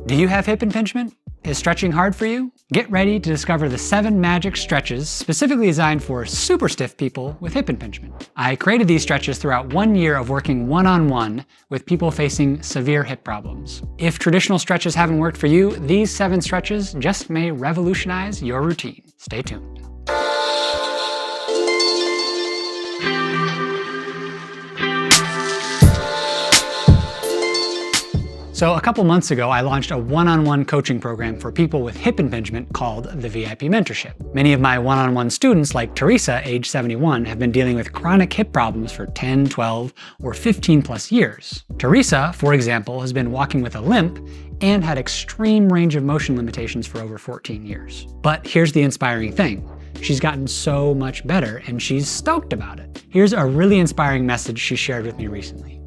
Do you have hip impingement? Is stretching hard for you? Get ready to discover the 7 magic stretches specifically designed for super stiff people with hip impingement. I created these stretches throughout 1 year of working one-on-one with people facing severe hip problems. If traditional stretches haven't worked for you, these 7 stretches just may revolutionize your routine. Stay tuned. So a couple months ago, I launched a one-on-one coaching program for people with hip impingement called the VIP Mentorship. Many of my one-on-one students, like Teresa, age 71, have been dealing with chronic hip problems for 10, 12, or 15 plus years. Teresa, for example, has been walking with a limp and had extreme range of motion limitations for over 14 years. But here's the inspiring thing. She's gotten so much better and she's stoked about it. Here's a really inspiring message she shared with me recently.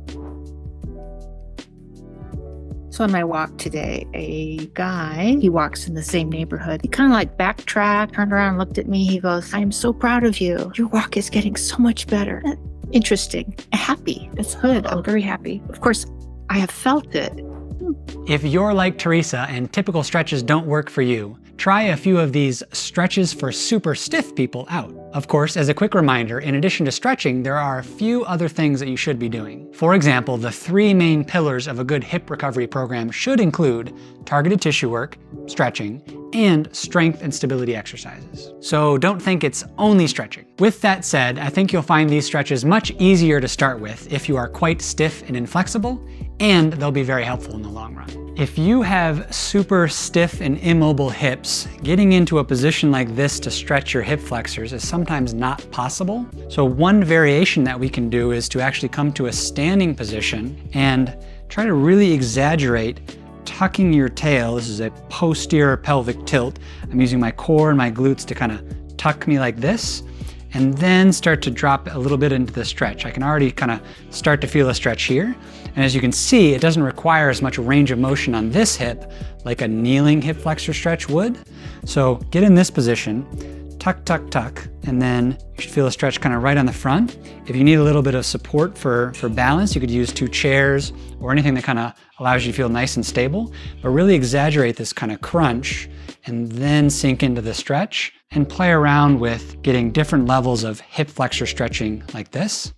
So on my walk today, a guy, he walks in the same neighborhood. He kind of like backtracked, turned around, and looked at me. He goes, "I am so proud of you. Your walk is getting so much better." Interesting. Happy. That's good. I'm very happy. Of course, I have felt it. If you're like Teresa and typical stretches don't work for you, try a few of these stretches for super stiff people out. Of course, as a quick reminder, in addition to stretching, there are a few other things that you should be doing. For example, the 3 main pillars of a good hip recovery program should include targeted tissue work, stretching, and strength and stability exercises. So don't think it's only stretching. With that said, I think you'll find these stretches much easier to start with if you are quite stiff and inflexible, and they'll be very helpful in the long run. If you have super stiff and immobile hips, getting into a position like this to stretch your hip flexors is sometimes not possible. So one variation that we can do is to actually come to a standing position and try to really exaggerate tucking your tail. This is a posterior pelvic tilt. I'm using my core and my glutes to kind of tuck me like this, and then start to drop a little bit into the stretch. I can already kind of start to feel a stretch here. And as you can see, it doesn't require as much range of motion on this hip like a kneeling hip flexor stretch would. So get in this position, tuck, tuck, tuck, and then you should feel a stretch kind of right on the front. If you need a little bit of support for balance, you could use 2 chairs or anything that kind of allows you to feel nice and stable, but really exaggerate this kind of crunch and then sink into the stretch and play around with getting different levels of hip flexor stretching like this.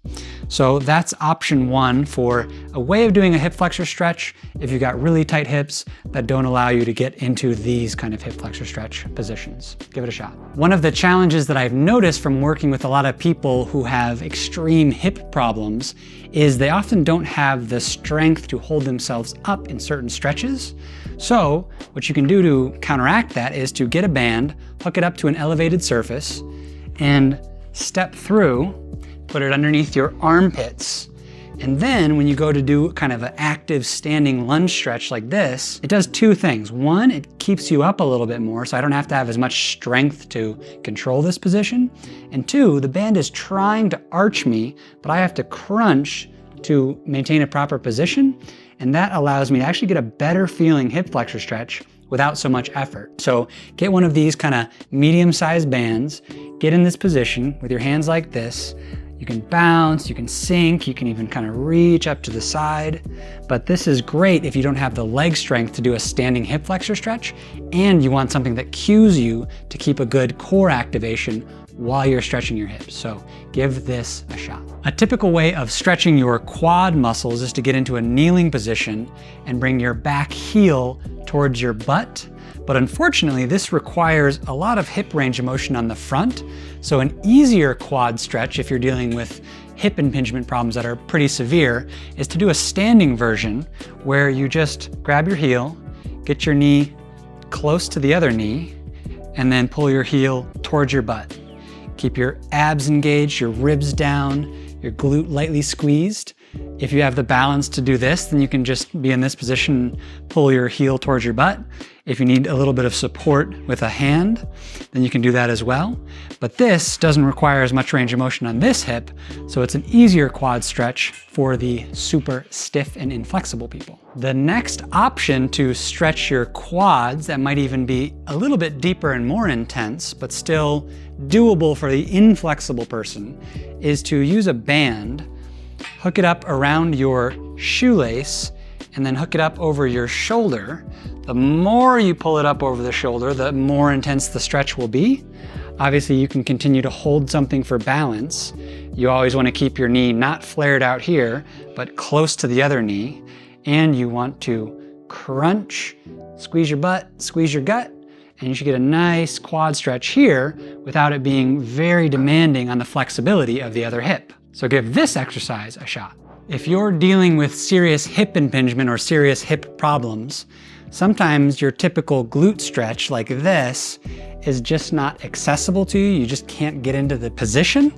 So that's option 1 for a way of doing a hip flexor stretch if you've got really tight hips that don't allow you to get into these kind of hip flexor stretch positions. Give it a shot. One of the challenges that I've noticed from working with a lot of people who have extreme hip problems is they often don't have the strength to hold themselves up in certain stretches. So what you can do to counteract that is to get a band, hook it up to an elevated surface, and step through, put it underneath your armpits. And then when you go to do kind of an active standing lunge stretch like this, it does 2 things. 1, it keeps you up a little bit more, so I don't have to have as much strength to control this position. And 2, the band is trying to arch me, but I have to crunch to maintain a proper position. And that allows me to actually get a better feeling hip flexor stretch without so much effort. So get one of these kind of medium-sized bands, get in this position with your hands like this. You can bounce, you can sink, you can even kind of reach up to the side. But this is great if you don't have the leg strength to do a standing hip flexor stretch, and you want something that cues you to keep a good core activation while you're stretching your hips. So give this a shot. A typical way of stretching your quad muscles is to get into a kneeling position and bring your back heel towards your butt. But unfortunately, this requires a lot of hip range of motion on the front. So an easier quad stretch, if you're dealing with hip impingement problems that are pretty severe, is to do a standing version where you just grab your heel, get your knee close to the other knee, and then pull your heel towards your butt. Keep your abs engaged, your ribs down, your glute lightly squeezed. If you have the balance to do this, then you can just be in this position, pull your heel towards your butt. If you need a little bit of support with a hand, then you can do that as well. But this doesn't require as much range of motion on this hip, so it's an easier quad stretch for the super stiff and inflexible people. The next option to stretch your quads that might even be a little bit deeper and more intense, but still doable for the inflexible person, is to use a band, hook it up around your shoelace, and then hook it up over your shoulder. The more you pull it up over the shoulder, the more intense the stretch will be. Obviously, you can continue to hold something for balance. You always want to keep your knee not flared out here, but close to the other knee. And you want to crunch, squeeze your butt, squeeze your gut, and you should get a nice quad stretch here without it being very demanding on the flexibility of the other hip. So give this exercise a shot. If you're dealing with serious hip impingement or serious hip problems, sometimes your typical glute stretch like this is just not accessible to you. You just can't get into the position.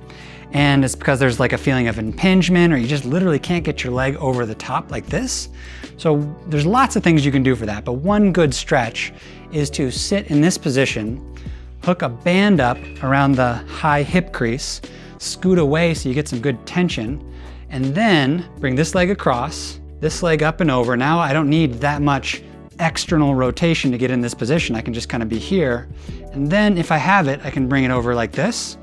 And it's because there's like a feeling of impingement, or you just literally can't get your leg over the top like this. So there's lots of things you can do for that. But one good stretch is to sit in this position, hook a band up around the high hip crease, scoot away so you get some good tension, and then bring this leg across, this leg up and over. Now I don't need that much external rotation to get in this position. I can just kind of be here. And then if I have it, I can bring it over like this.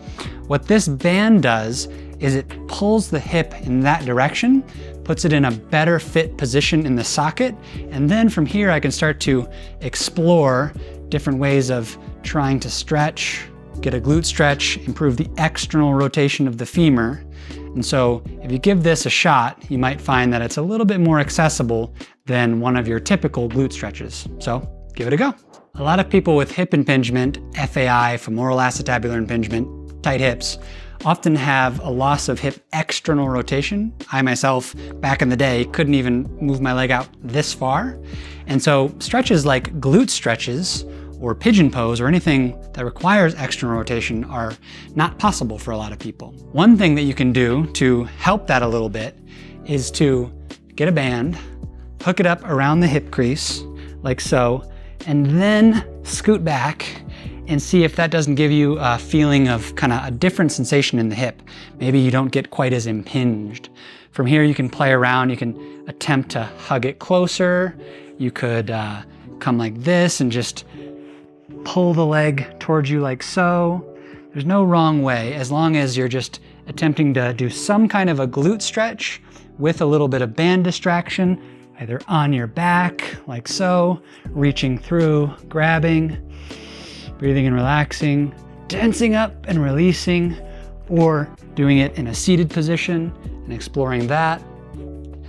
What this band does is it pulls the hip in that direction, puts it in a better fit position in the socket. And then from here, I can start to explore different ways of trying to stretch, get a glute stretch, improve the external rotation of the femur. And so if you give this a shot, you might find that it's a little bit more accessible than one of your typical glute stretches. So give it a go. A lot of people with hip impingement, FAI, femoral acetabular impingement, tight hips, often have a loss of hip external rotation. I myself, back in the day, couldn't even move my leg out this far. And so stretches like glute stretches or pigeon pose or anything that requires external rotation are not possible for a lot of people. One thing that you can do to help that a little bit is to get a band, hook it up around the hip crease, like so, and then scoot back and see if that doesn't give you a feeling of kind of a different sensation in the hip. Maybe you don't get quite as impinged. From here, you can play around. You can attempt to hug it closer. You could come like this and just pull the leg towards you like so. There's no wrong way, as long as you're just attempting to do some kind of a glute stretch with a little bit of band distraction, either on your back, like so, reaching through, grabbing, breathing and relaxing, tensing up and releasing, or doing it in a seated position and exploring that.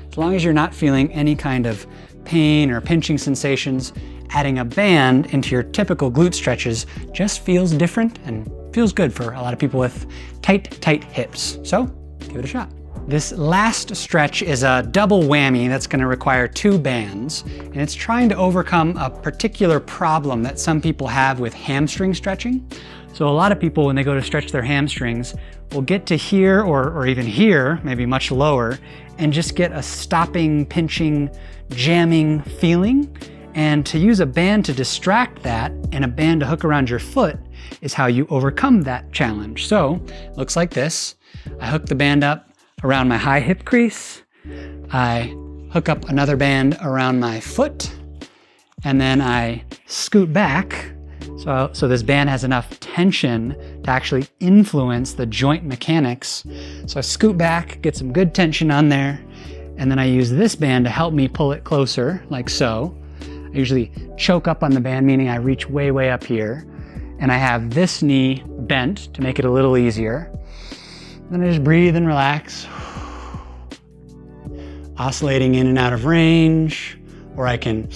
As long as you're not feeling any kind of pain or pinching sensations, adding a band into your typical glute stretches just feels different and feels good for a lot of people with tight hips. So give it a shot. This last stretch is a double whammy that's going to require 2 bands, and it's trying to overcome a particular problem that some people have with hamstring stretching. So a lot of people, when they go to stretch their hamstrings, will get to here or even here, maybe much lower, and just get a stopping, pinching, jamming feeling. And to use a band to distract that and a band to hook around your foot is how you overcome that challenge. So it looks like this. I hook the band up around my high hip crease. I hook up another band around my foot, and then I scoot back. So this band has enough tension to actually influence the joint mechanics. So I scoot back, get some good tension on there, and then I use this band to help me pull it closer, like so. I usually choke up on the band, meaning I reach way up here, and I have this knee bent to make it a little easier. Then I just breathe and relax, oscillating in and out of range, or I can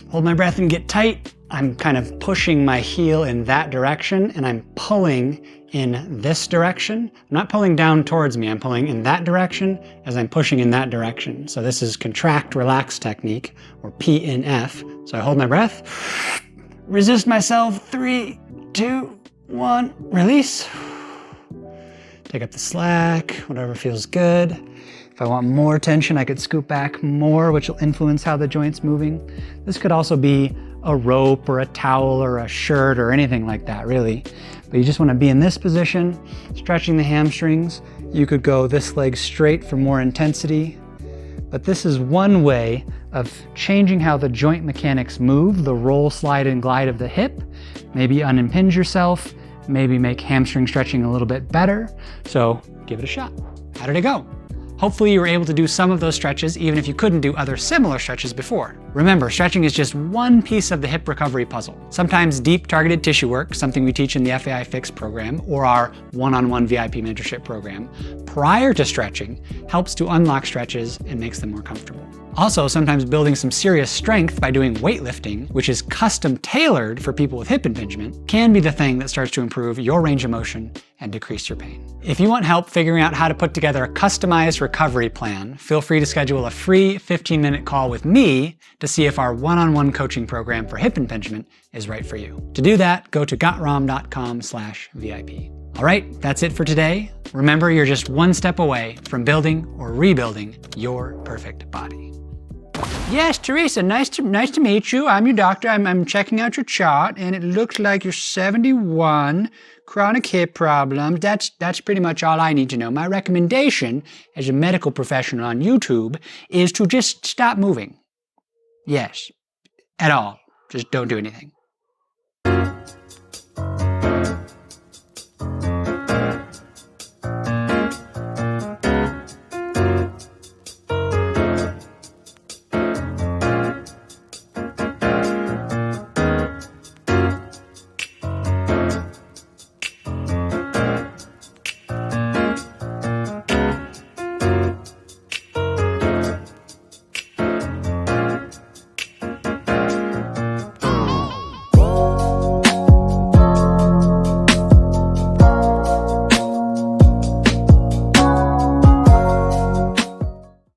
hold my breath and get tight. I'm kind of pushing my heel in that direction, and I'm pulling in this direction. I'm not pulling down towards me, I'm pulling in that direction as I'm pushing in that direction. So this is contract, relax technique, or PNF. So I hold my breath, resist myself, 3, 2, 1, release. Take up the slack, whatever feels good. If I want more tension, I could scoot back more, which will influence how the joint's moving. This could also be a rope or a towel or a shirt or anything like that, really. But you just want to be in this position, stretching the hamstrings. You could go this leg straight for more intensity. But this is one way of changing how the joint mechanics move, the roll, slide, and glide of the hip. Maybe unimpinge yourself, maybe make hamstring stretching a little bit better. So give it a shot. How did it go? Hopefully you were able to do some of those stretches even if you couldn't do other similar stretches before. Remember, stretching is just one piece of the hip recovery puzzle. Sometimes deep targeted tissue work, something we teach in the FAI Fix program or our one-on-one VIP mentorship program, prior to stretching helps to unlock stretches and makes them more comfortable. Also, sometimes building some serious strength by doing weightlifting, which is custom tailored for people with hip impingement, can be the thing that starts to improve your range of motion and decrease your pain. If you want help figuring out how to put together a customized recovery plan, feel free to schedule a free 15-minute call with me to see if our one-on-one coaching program for hip impingement is right for you. To do that, go to gotrom.com/VIP. All right, that's it for today. Remember, you're just one step away from building or rebuilding your perfect body. Yes, Teresa, nice to meet you. I'm your doctor. I'm checking out your chart, and it looks like you're 71, chronic hip problems. That's pretty much all I need to know. My recommendation as a medical professional on YouTube is to just stop moving. Yes, at all. Just don't do anything.